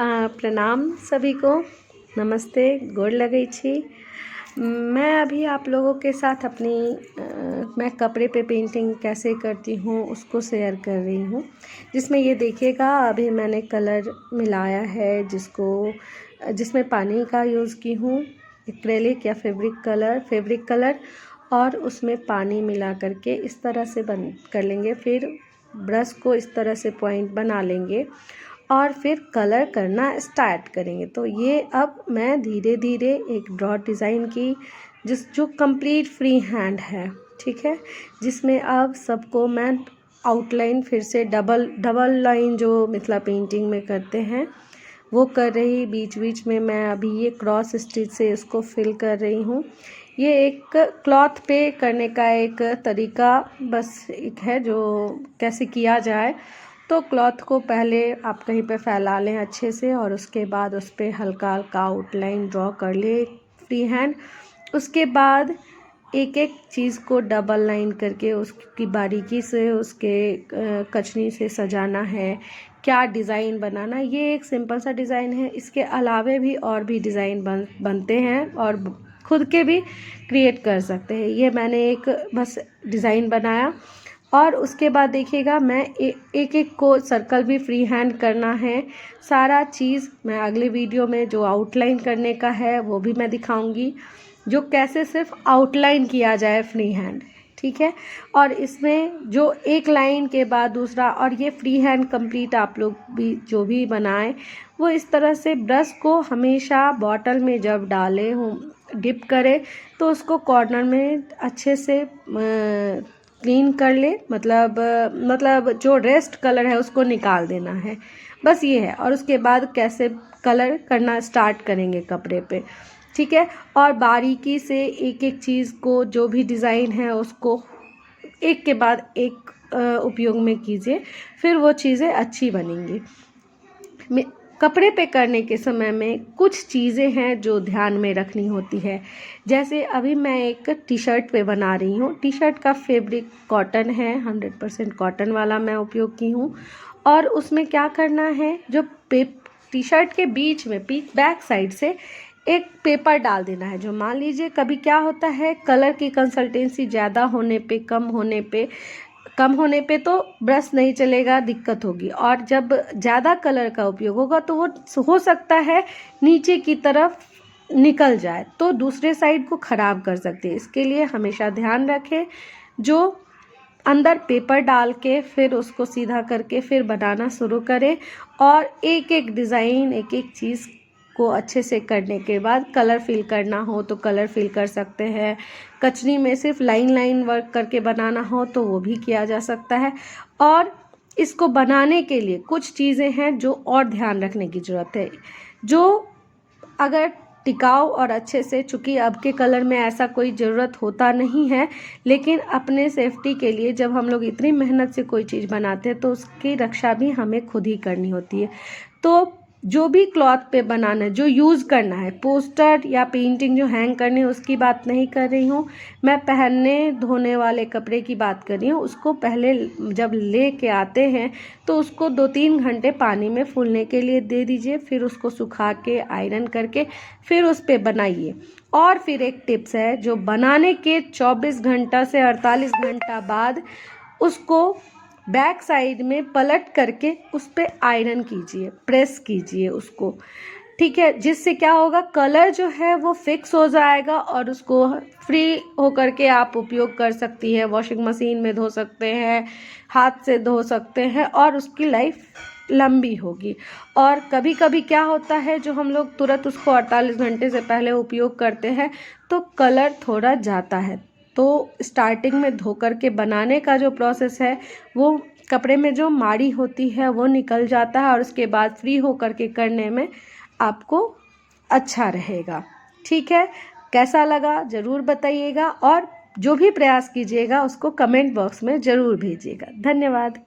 प्रणाम सभी को, नमस्ते, गोड़ लगै छी। मैं अभी आप लोगों के साथ मैं कपड़े पे पेंटिंग कैसे करती हूँ उसको शेयर कर रही हूँ, जिसमें ये देखिएगा अभी मैंने कलर मिलाया है जिसमें पानी का यूज़ की हूँ, एक्रेलिक या फैब्रिक कलर और उसमें पानी मिला करके इस तरह से कर लेंगे। फिर ब्रश को इस तरह से पॉइंट बना लेंगे और फिर कलर करना स्टार्ट करेंगे। तो ये अब मैं धीरे धीरे एक डॉट डिज़ाइन की जो कंप्लीट फ्री हैंड है, ठीक है, जिसमें अब सबको मैं आउटलाइन फिर से डबल लाइन जो मिथिला पेंटिंग में करते हैं वो कर रही। बीच बीच में मैं अभी ये क्रॉस स्टिच से इसको फिल कर रही हूँ। ये एक क्लॉथ पे करने का एक तरीका बस एक है जो कैसे किया जाए। तो क्लॉथ को पहले आप कहीं पे फैला लें अच्छे से और उसके बाद उस पर हल्का हल्का आउटलाइन ड्रॉ कर ले फ्री हैंड। उसके बाद एक एक चीज़ को डबल लाइन करके उसकी बारीकी से उसके कचनी से सजाना है, क्या डिज़ाइन बनाना। ये एक सिंपल सा डिज़ाइन है, इसके अलावे भी और भी डिज़ाइन बनते हैं और खुद के भी क्रिएट कर सकते हैं। ये मैंने एक बस डिज़ाइन बनाया और उसके बाद देखिएगा मैं एक एक को सर्कल भी फ्री हैंड करना है। सारा चीज़ मैं अगले वीडियो में जो आउटलाइन करने का है वो भी मैं दिखाऊंगी, जो कैसे सिर्फ आउटलाइन किया जाए फ्री हैंड, ठीक है। और इसमें जो एक लाइन के बाद दूसरा, और ये फ्री हैंड कंप्लीट आप लोग भी जो भी बनाएं वो इस तरह से ब्रश को हमेशा बॉटल में जब डालें डिप करें तो उसको कॉर्नर में अच्छे से क्लीन कर ले, मतलब जो रेस्ट कलर है उसको निकाल देना है, बस ये है। और उसके बाद कैसे कलर करना स्टार्ट करेंगे कपड़े पे, ठीक है। और बारीकी से एक एक चीज़ को जो भी डिज़ाइन है उसको एक के बाद एक उपयोग में कीजिए, फिर वो चीज़ें अच्छी बनेंगी। कपड़े पे करने के समय में कुछ चीज़ें हैं जो ध्यान में रखनी होती है। जैसे अभी मैं एक टी शर्ट पे बना रही हूँ। टी शर्ट का फैब्रिक कॉटन है, 100% कॉटन वाला मैं उपयोग की हूँ। और उसमें क्या करना है, जो टी शर्ट के बीच में बैक साइड से एक पेपर डाल देना है। जो मान लीजिए कभी क्या होता है, कलर की कंसिस्टेंसी ज़्यादा होने पे कम होने पे तो ब्रश नहीं चलेगा, दिक्कत होगी। और जब ज़्यादा कलर का उपयोग होगा तो वो हो सकता है नीचे की तरफ निकल जाए तो दूसरे साइड को ख़राब कर सकते हैं। इसके लिए हमेशा ध्यान रखें, जो अंदर पेपर डाल के फिर उसको सीधा करके फिर बनाना शुरू करें। और एक एक डिज़ाइन एक एक चीज़ को अच्छे से करने के बाद कलर फिल करना हो तो कलर फिल कर सकते हैं। कचनी में सिर्फ लाइन वर्क करके बनाना हो तो वो भी किया जा सकता है। और इसको बनाने के लिए कुछ चीज़ें हैं जो और ध्यान रखने की ज़रूरत है, जो अगर टिकाऊ और अच्छे से, चूँकि अब के कलर में ऐसा कोई ज़रूरत होता नहीं है, लेकिन अपने सेफ्टी के लिए जब हम लोग इतनी मेहनत से कोई चीज़ बनाते हैं तो उसकी रक्षा भी हमें खुद ही करनी होती है। तो जो भी क्लॉथ पे बनाना है, जो यूज़ करना है, पोस्टर या पेंटिंग जो हैंग करनी है उसकी बात नहीं कर रही हूँ मैं, पहनने धोने वाले कपड़े की बात कर रही हूँ। उसको पहले जब ले के आते हैं तो उसको 2-3 घंटे पानी में फूलने के लिए दे दीजिए, फिर उसको सुखा के आयरन करके फिर उस पर बनाइए। और फिर एक टिप्स है, जो बनाने के 24 घंटा से 48 घंटा बाद उसको बैक साइड में पलट करके उस पर आयरन कीजिए, प्रेस कीजिए उसको, ठीक है। जिससे क्या होगा, कलर जो है वो फिक्स हो जाएगा और उसको फ्री होकर के आप उपयोग कर सकती है। वॉशिंग मशीन में धो सकते हैं, हाथ से धो सकते हैं और उसकी लाइफ लंबी होगी। और कभी कभी क्या होता है, जो हम लोग तुरंत उसको 48 घंटे से पहले उपयोग करते हैं तो कलर थोड़ा जाता है। तो स्टार्टिंग में धो करके बनाने का जो प्रोसेस है वो कपड़े में जो माड़ी होती है वो निकल जाता है और उसके बाद फ्री हो करके करने में आपको अच्छा रहेगा, ठीक है। कैसा लगा ज़रूर बताइएगा और जो भी प्रयास कीजिएगा उसको कमेंट बॉक्स में ज़रूर भेजिएगा। धन्यवाद।